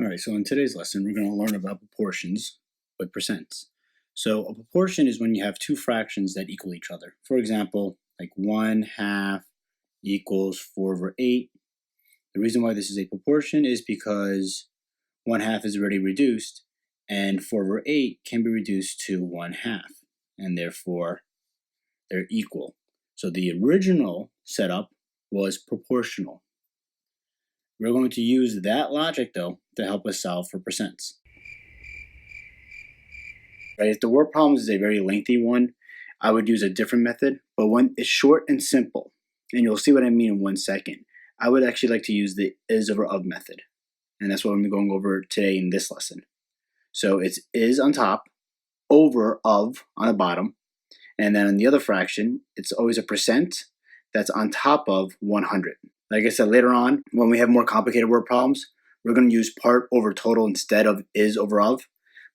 Alright, so in today's lesson, we're going to learn about proportions with percents. So a proportion is when you have two fractions that equal each other. For example, like 1/2 equals 4/8. The reason why this is a proportion is because 1/2 is already reduced, and 4/8 can be reduced to 1/2, and therefore they're equal. So the original setup was proportional. We're going to use that logic, though, to help us solve for percents. Right? If the word problems is a very lengthy one, I would use a different method, but one is short and simple, and you'll see what I mean in 1 second. I would actually like to use the is over of method, and that's what I'm going over today in this lesson. So it's is on top, over of on the bottom, and then in the other fraction, it's always a percent that's on top of 100. Like I said, later on, when we have more complicated word problems, we're going to use part over total instead of is over of.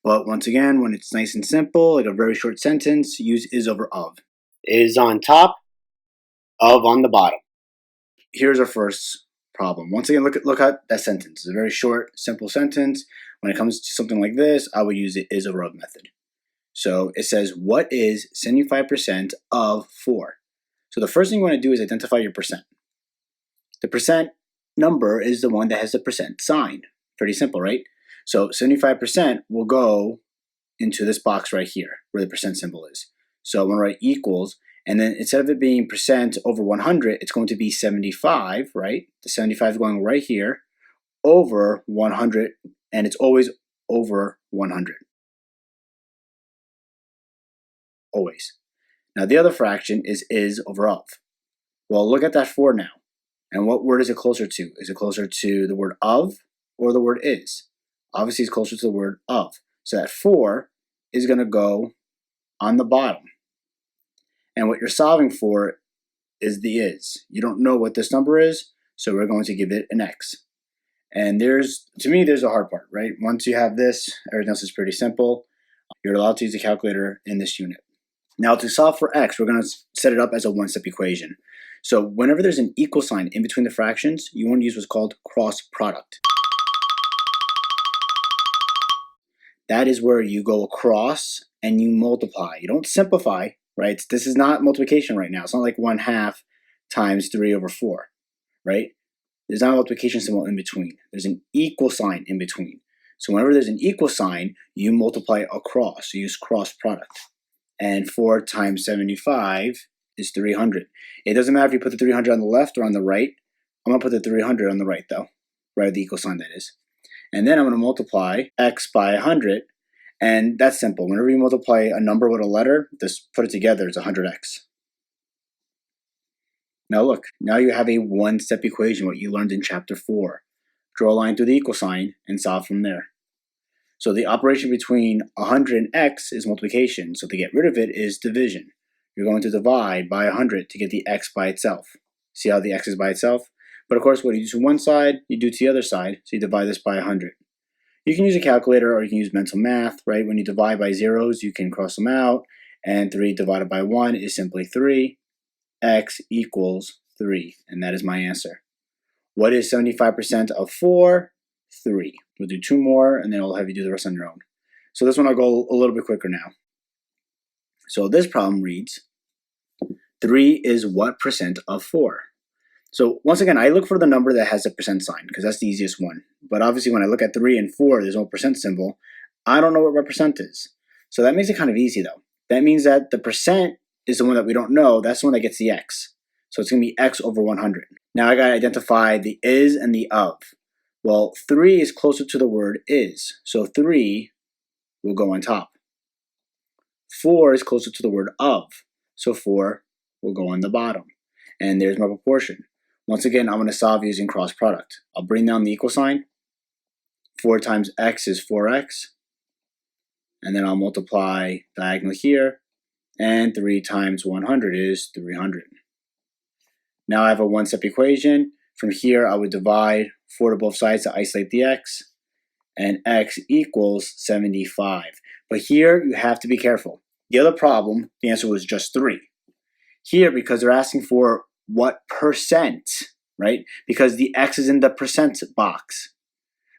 But once again, when it's nice and simple, like a very short sentence, use is over of. Is on top, of on the bottom. Here's our first problem. Once again, look at that sentence. It's a very short, simple sentence. When it comes to something like this, I would use the is over of method. So it says, what is 75% of 4? So the first thing you want to do is identify your percent. The percent number is the one that has the percent sign. Pretty simple, right? So 75% will go into this box right here where the percent symbol is. So I'm going to write equals, and then instead of it being percent over 100, it's going to be 75, right? The 75 is going right here over 100, and it's always over 100. Always. Now the other fraction is over of. Well, look at that 4 now. And what word is it closer to? Is it closer to the word of or the word is? Obviously, it's closer to the word of. So that 4 is going to go on the bottom. And what you're solving for is the is. You don't know what this number is, so we're going to give it an x. And to me, there's a hard part, right? Once you have this, everything else is pretty simple. You're allowed to use a calculator in this unit. Now to solve for x, we're going to set it up as a one-step equation. So whenever there's an equal sign in between the fractions, you want to use what's called cross product. That is where you go across and you multiply. You don't simplify, right? This is not multiplication right now. It's not like 1/2 times 3 over 4, right? There's not a multiplication symbol in between. There's an equal sign in between. So whenever there's an equal sign, you multiply across. You use cross product. And 4 times 75 is 300. It doesn't matter if you put the 300 on the left or on the right. I'm going to put the 300 on the right, though. Right, the equal sign, that is. And then I'm going to multiply x by 100. And that's simple. Whenever you multiply a number with a letter, just put it together. It's 100x. Now look, now you have a one-step equation, what you learned in chapter 4. Draw a line through the equal sign and solve from there. So the operation between 100 and x is multiplication. So to get rid of it is division. You're going to divide by 100 to get the x by itself. See how the x is by itself? But of course, what you do to one side, you do to the other side. So you divide this by 100. You can use a calculator or you can use mental math, right? When you divide by zeros, you can cross them out. And 3 divided by 1 is simply 3. X equals 3. And that is my answer. What is 75% of 4? 3. We'll do 2 more, and then I'll have you do the rest on your own. So this one I'll go a little bit quicker now. So this problem reads, 3 is what percent of 4? So once again, I look for the number that has a percent sign, because that's the easiest one. But obviously when I look at 3 and 4, there's no percent symbol. I don't know what percent is. So that makes it kind of easy, though. That means that the percent is the one that we don't know. That's the one that gets the x. So it's going to be x over 100. Now I got to identify the is and the of. Well, 3 is closer to the word is, so 3 will go on top. 4 is closer to the word of, so 4 will go on the bottom. And there's my proportion. Once again, I'm going to solve using cross product. I'll bring down the equal sign. 4 times x is 4x. And then I'll multiply diagonally here. And 3 times 100 is 300. Now I have a one-step equation. From here, I would divide 4 to both sides to isolate the x, and x equals 75. But here, you have to be careful. The other problem, the answer was just 3. Here, because they're asking for what percent, right? Because the x is in the percent box.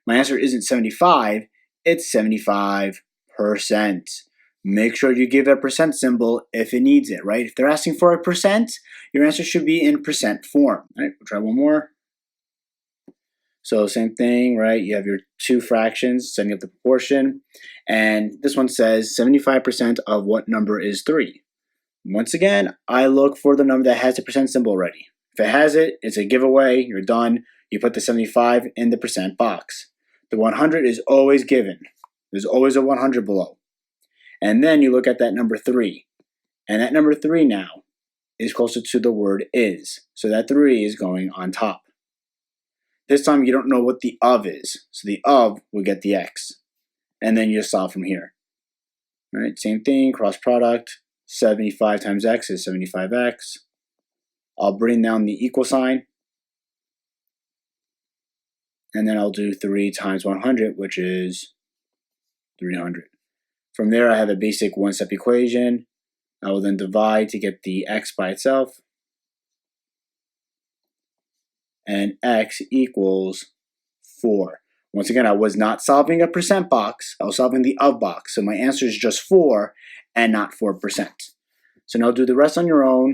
My answer isn't 75, it's 75%. Make sure you give a percent symbol if it needs it, right? If they're asking for a percent, your answer should be in percent form. All right, we'll try one more. So same thing, right? You have your two fractions, setting up the proportion. And this one says 75% of what number is 3? Once again, I look for the number that has the percent symbol already. If it has it, it's a giveaway. You're done. You put the 75 in the percent box. The 100 is always given. There's always a 100 below. And then you look at that number 3. And that number 3 now is closer to the word is. So that 3 is going on top. This time you don't know what the of is. So the of will get the x. And then you just solve from here. All right, same thing, cross product. 75 times x is 75x. I'll bring down the equal sign. And then I'll do 3 times 100, which is 300. From there, I have a basic one-step equation. I will then divide to get the x by itself. And x equals 4. Once again, I was not solving a percent box. I was solving the of box. So my answer is just 4 and not 4%. So now do the rest on your own.